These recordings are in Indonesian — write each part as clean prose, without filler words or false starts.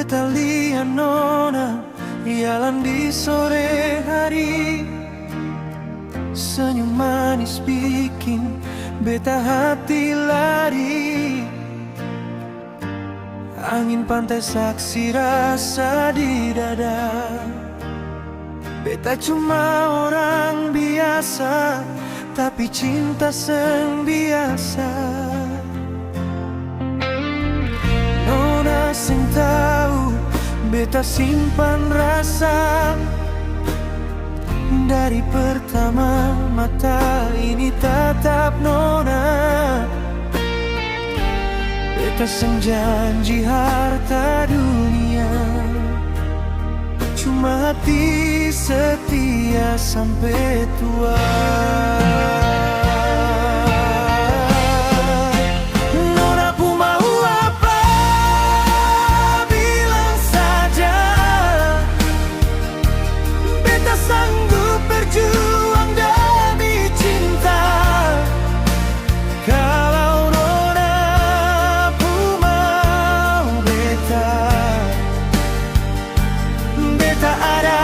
Beta lihat nona jalan di sore hari, senyum manis bikin beta hati lari. Angin pantai saksi rasa di dada. Beta cuma orang biasa, tapi cinta seng biasa. Nona seng tahu beta simpan rasa. Dari pertama mata ini tatap nona. Beta seng janji harta dunia, cuma hati setia sampai tua. Nona pu mau apa? Bilang saja. Beta sanggup berjuang demi cinta. Kalau nona pu mau beta, beta ada.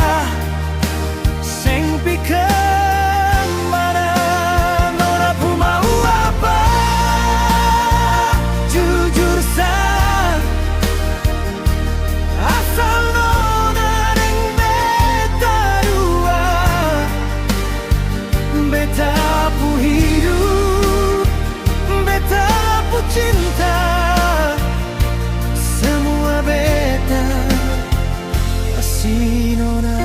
Kemana nona pu mau apa? Jujur sa, asal nona deng beta dua. Beta pu hidup, beta pu cinta, semua beta kasih nona.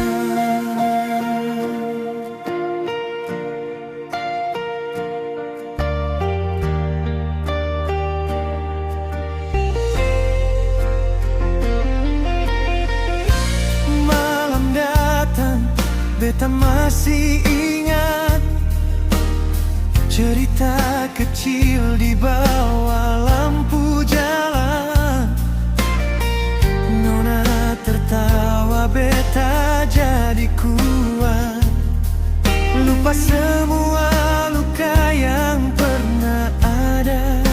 Beta masih ingat cerita kecil di bawah lampu jalan. Nona tertawa, beta jadi kuat. Lupa semua luka yang pernah ada.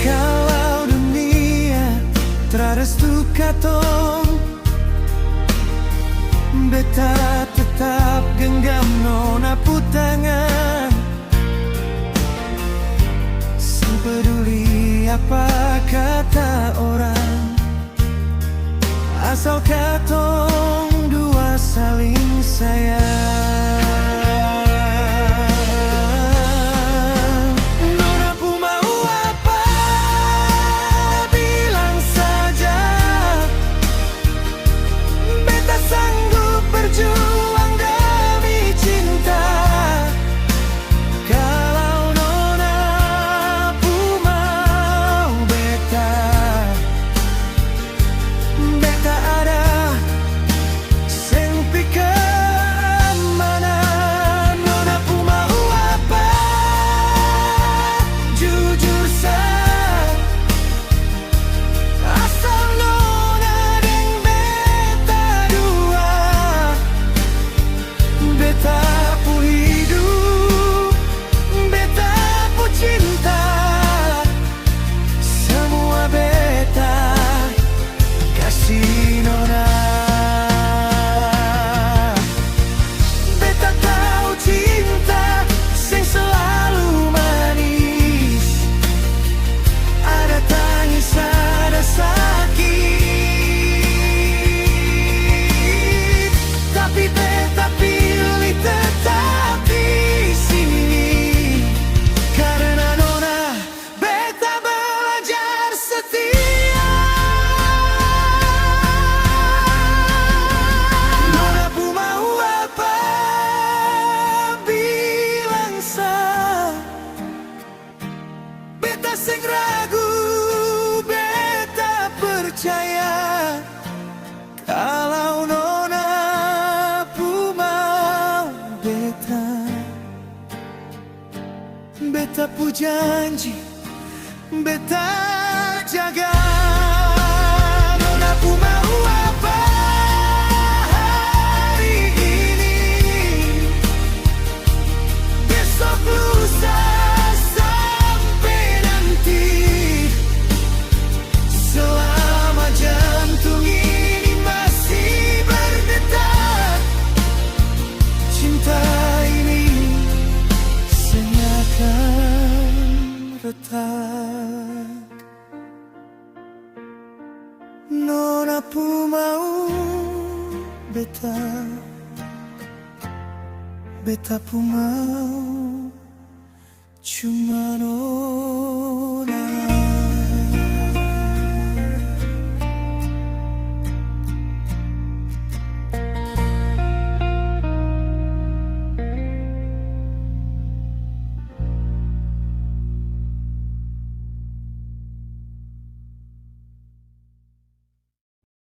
Kalau dunia terestu katong, beta tetap genggam nona pu tangan. Seng peduli apa kata orang, asal katong dua saling sayang. Nona pu mau apa? Bilang saja. Beta sanggup berjuang demi cinta. Kalau nona pu mau beta, beta ada. Seng pi kemana. Nona pu mau apa? Jujur sa, asal nona deng beta dua. Beta pu hidup, beta pu cinta, semua beta kasih nona. Beta tahu cinta seng selalu manis. Ada tangis, ada sakit, tapi beta pilih tetap di sini. Karena nona beta belajar setia. Nona pu mau apa? Bilang sa. Beta seng ragu, beta percaya. Kalau nona pu mau beta, beta pu janji, beta jaga. Nona pu mau apa? Hari ini, besok lusa, sampai nanti. beta, beta pu mau cuma no